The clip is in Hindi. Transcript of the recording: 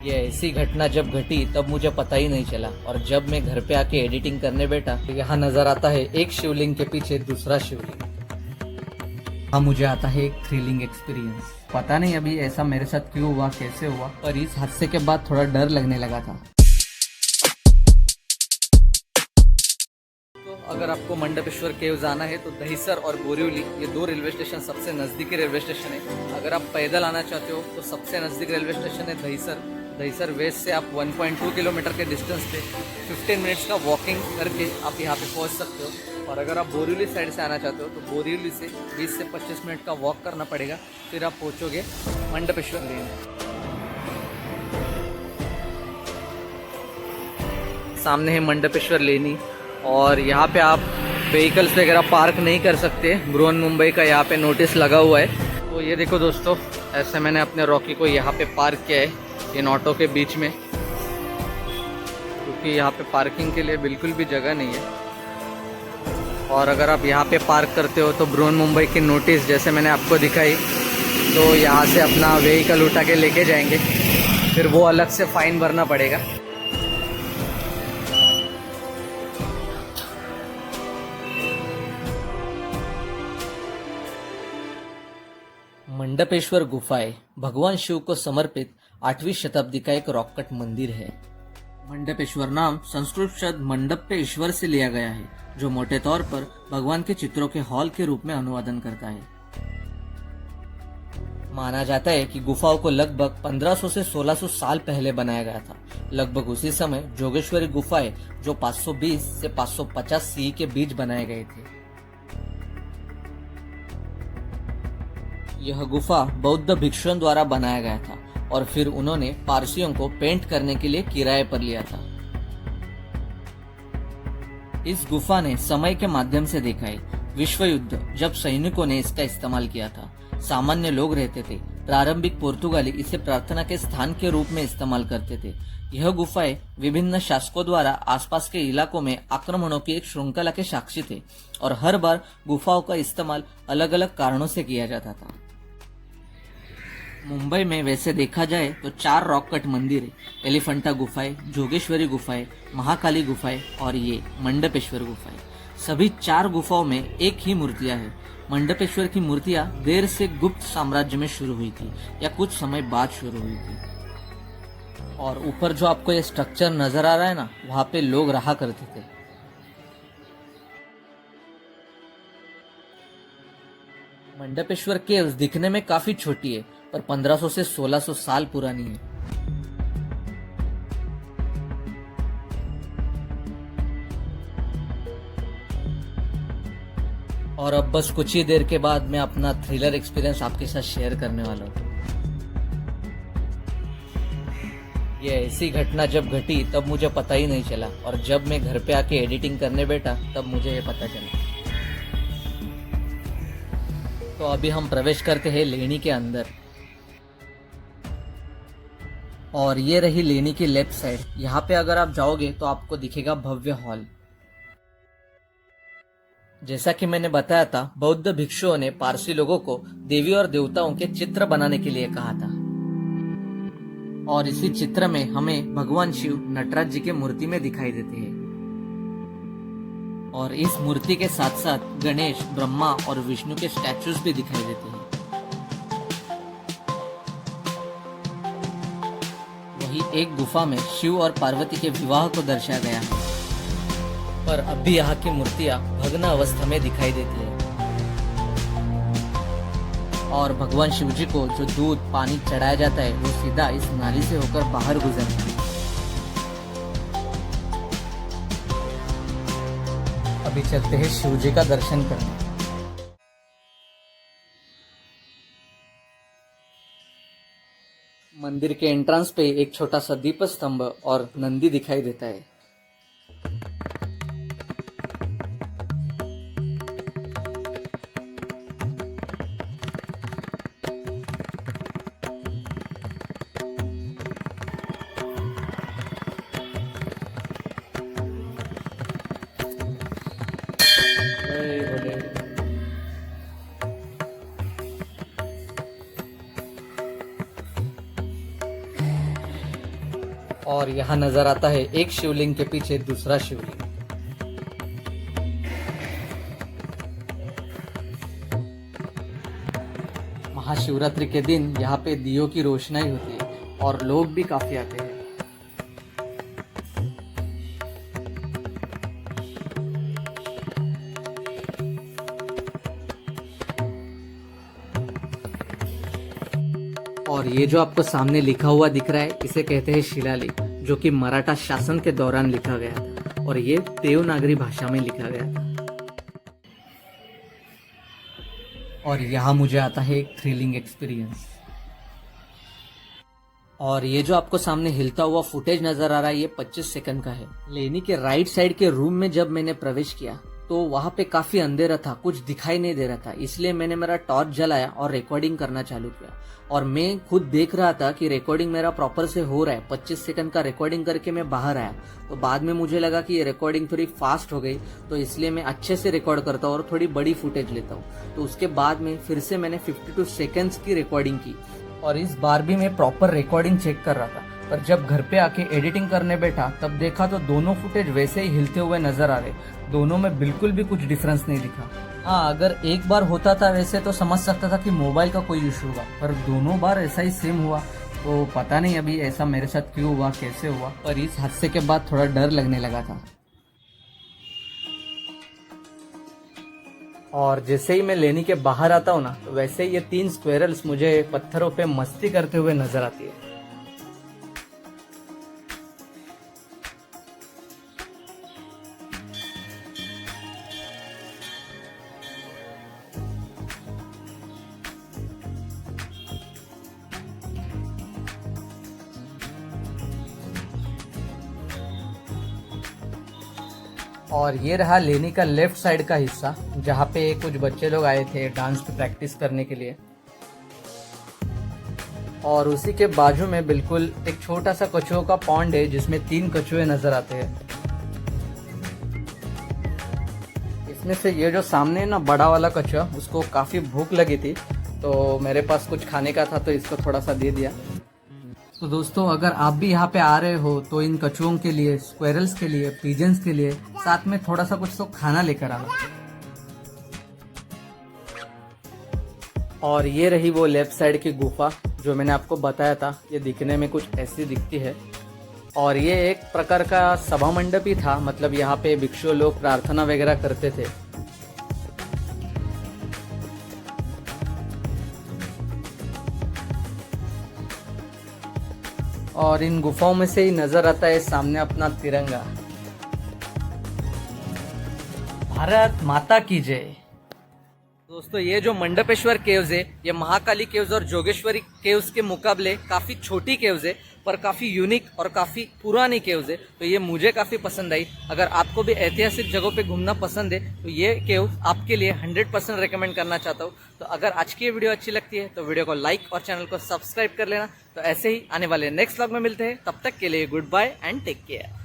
ये ऐसी घटना जब घटी तब मुझे पता ही नहीं चला, और जब मैं घर पे आके एडिटिंग करने बैठा तो यहाँ नजर आता है एक शिवलिंग के पीछे दूसरा शिवलिंग। हाँ, मुझे आता है एक थ्रिलिंग एक्सपीरियंस। पता नहीं अभी ऐसा मेरे साथ क्यों हुआ, कैसे हुआ, पर इस हादसे के बाद थोड़ा डर लगने लगा था। तो अगर आपको मंडपेश्वर केव जाना है तो दहिसर और बोरिवली ये दो रेलवे स्टेशन सबसे नज़दीकी रेलवे स्टेशन है। अगर आप पैदल आना चाहते हो तो सबसे नज़दीक रेलवे स्टेशन है दहिसर। दहिसर वेस्ट से आप 1.2 किलोमीटर के डिस्टेंस पे 15 मिनट्स का वॉकिंग करके आप यहाँ पे पहुँच सकते हो। और अगर आप बोरिवली साइड से आना चाहते हो तो बोरिवली से 20 से 25 मिनट का वॉक करना पड़ेगा, फिर आप पहुँचोगे मंडपेश्वर लेन। सामने है मंडपेश्वर लेनी, और यहाँ पे आप व्हीकल्स वगैरह पार्क नहीं कर सकते। बृहन्मुंबई का यहाँ पे नोटिस लगा हुआ है। तो ये देखो दोस्तों, ऐसे मैंने अपने रॉकी को यहाँ पे पार्क किया है इन ऑटो के बीच में, क्योंकि यहाँ पे पार्किंग के लिए बिल्कुल भी जगह नहीं है। और अगर आप यहाँ पे पार्क करते हो तो बृहन्मुंबई की नोटिस जैसे मैंने आपको दिखाई, तो यहाँ से अपना व्हीकल उठा के लेके जाएंगे, फिर वो अलग से फाइन भरना पड़ेगा। मंडपेश्वर गुफाएं भगवान शिव को समर्पित 8वीं शताब्दी का एक रॉक कट मंदिर है। मंडपेश्वर नाम संस्कृत शब्द मंडप ईश्वर से लिया गया है, जो मोटे तौर पर भगवान के चित्रों के हॉल के रूप में अनुवादन करता है। माना जाता है कि गुफाओं को लगभग 1500 से 1600 साल पहले बनाया गया था। लगभग उसी समय जोगेश्वरी गुफाएं, जो 520 से 550 सी के बीच बनाए गए थे। यह गुफा बौद्ध भिक्षुओं द्वारा बनाया गया था, और फिर उन्होंने पारसियों को पेंट करने के लिए किराए पर लिया था। इस गुफा ने समय के माध्यम से देखा है। विश्व युद्ध जब सैनिकों ने इसका इस्तेमाल किया था, सामान्य लोग रहते थे। प्रारंभिक पुर्तगाली इसे प्रार्थना के स्थान के रूप में इस्तेमाल करते थे। यह गुफाएं विभिन्न शासकों द्वारा आसपास के इलाकों में आक्रमणों की एक श्रृंखला के साक्षी थे, और हर बार गुफाओं का इस्तेमाल अलग अलग कारणों से किया जाता था। मुंबई में वैसे देखा जाए तो 4 रॉक कट मंदिर है: एलिफेंटा गुफाएं, जोगेश्वरी गुफाएं, महाकाली गुफाएं और ये मंडपेश्वर गुफाएं। सभी 4 गुफाओं में एक ही मूर्तियां हैं। मंडपेश्वर की मूर्तियां देर से गुप्त साम्राज्य में शुरू हुई थी, या कुछ समय बाद शुरू हुई थी। और ऊपर जो आपको ये स्ट्रक्चर नजर आ रहा है ना, वहां पे लोग रहा करते थे। मंडपेश्वर केव्स दिखने में काफी छोटी है, पर 1500 से 1600 साल पुरानी है। और अब बस कुछ ही देर के बाद मैं अपना थ्रिलर एक्सपीरियंस आपके साथ शेयर करने वाला हूँ। ये ऐसी घटना जब घटी तब मुझे पता ही नहीं चला, और जब मैं घर पे आके एडिटिंग करने बैठा तब मुझे ये पता चला। तो अभी हम प्रवेश करते हैं लेनी के अंदर, और ये रही लेनी की लेफ्ट साइड। यहाँ पे अगर आप जाओगे तो आपको दिखेगा भव्य हॉल। जैसा कि मैंने बताया था, बौद्ध भिक्षुओं ने पारसी लोगों को देवी और देवताओं के चित्र बनाने के लिए कहा था, और इसी चित्र में हमें भगवान शिव नटराज जी के मूर्ति में दिखाई देते हैं। और इस मूर्ति के साथ साथ गणेश, ब्रह्मा और विष्णु के स्टैचूज भी दिखाई देते हैं। वही एक गुफा में शिव और पार्वती के विवाह को दर्शाया गया है, पर अब भी यहाँ की मूर्तियां भग्न अवस्था में दिखाई देती है। और भगवान शिव जी को जो दूध पानी चढ़ाया जाता है, वो सीधा इस नाली से होकर बाहर गुजरता है। अभी चलते हैं शिव जी का दर्शन करने। मंदिर के एंट्रेंस पे एक छोटा सा दीप स्तंभ और नंदी दिखाई देता है। और यहाँ नजर आता है एक शिवलिंग के पीछे दूसरा शिवलिंग। महाशिवरात्रि के दिन यहाँ पे दियों की रोशनाई होती है और लोग भी काफी आते हैं। और ये जो आपको सामने लिखा हुआ दिख रहा है, इसे कहते हैं शिलालेख, जो कि मराठा शासन के दौरान लिखा गया था और ये देवनागरी भाषा में लिखा गया था। और यहाँ मुझे आता है एक थ्रिलिंग एक्सपीरियंस। और ये जो आपको सामने हिलता हुआ फुटेज नजर आ रहा है, ये 25 सेकंड का है। लेनी के राइट साइड के रूम में जब मैंने प्रवेश किया तो वहां पे काफी अंधेरा था, कुछ दिखाई नहीं दे रहा था, इसलिए मैंने मेरा टॉर्च जलाया और रिकॉर्डिंग करना चालू किया। और मैं खुद देख रहा था कि रिकॉर्डिंग मेरा प्रॉपर से हो रहा है। 25 सेकंड का रिकॉर्डिंग करके मैं बाहर आया, तो बाद में मुझे लगा कि ये रिकॉर्डिंग थोड़ी फास्ट हो गई, तो इसलिए मैं अच्छे से रिकॉर्ड करता हूँ और थोड़ी बड़ी फुटेज लेता हूँ। तो उसके बाद में फिर से मैंने 52 सेकेंड्स की रिकॉर्डिंग की और इस बार भी मैं प्रॉपर रिकॉर्डिंग चेक कर रहा था। पर जब घर पे आके एडिटिंग करने बैठा तब देखा तो दोनों फुटेज वैसे ही हिलते हुए नजर आ रहे, दोनों में बिल्कुल भी कुछ डिफरेंस नहीं दिखा। हाँ, अगर एक बार होता था वैसे तो समझ सकता था कि मोबाइल का कोई इशू हुआ, पर दोनों बार ऐसा ही सेम हुआ, तो पता नहीं अभी ऐसा मेरे साथ क्यों हुआ, कैसे हुआ। पर इस हादसे के बाद थोड़ा डर लगने लगा था। और जैसे ही मैं लेनी के बाहर आता हूँ ना, तो वैसे ही ये 3 स्क्वेरल्स मुझे पत्थरों पे मस्ती करते हुए नजर आती है। और ये रहा लेनी का लेफ्ट साइड का हिस्सा, जहाँ पे कुछ बच्चे लोग आए थे डांस की प्रैक्टिस करने के लिए। और उसी के बाजू में बिल्कुल एक छोटा सा कछुओं का पॉन्ड है, जिसमें 3 कछुए नजर आते हैं। इसमें से ये जो सामने ना बड़ा वाला कछुआ, उसको काफी भूख लगी थी, तो मेरे पास कुछ खाने का था तो इसको थोड़ा सा दे दिया। तो दोस्तों, अगर आप भी यहाँ पे आ रहे हो तो इन कछुओं के लिए, स्क्वेरल्स के लिए, पिजन्स के लिए साथ में थोड़ा सा कुछ तो खाना लेकर आना। और ये रही वो लेफ्ट साइड की गुफा जो मैंने आपको बताया था। ये दिखने में कुछ ऐसी दिखती है। और ये एक प्रकार का सभा मंडप ही था, मतलब यहाँ पे भिक्षु लोग प्रार्थना वगैरह करते थे। और इन गुफाओं में से ही नजर आता है सामने अपना तिरंगा। भारत माता की जय। दोस्तों, ये जो मंडपेश्वर केव्स है, ये महाकाली केव्स और जोगेश्वरी केव्स के मुकाबले काफी छोटी केव्स है, पर काफी यूनिक और काफी पुरानी केव्स है, तो ये मुझे काफी पसंद आई। अगर आपको भी ऐतिहासिक जगहों पे घूमना पसंद है तो ये केव्स आपके लिए 100% रेकमेंड करना चाहता हूँ। तो अगर आज की ये वीडियो अच्छी लगती है तो वीडियो को लाइक और चैनल को सब्सक्राइब कर लेना। तो ऐसे ही आने वाले नेक्स्ट व्लॉग में मिलते हैं, तब तक के लिए good bye and take care.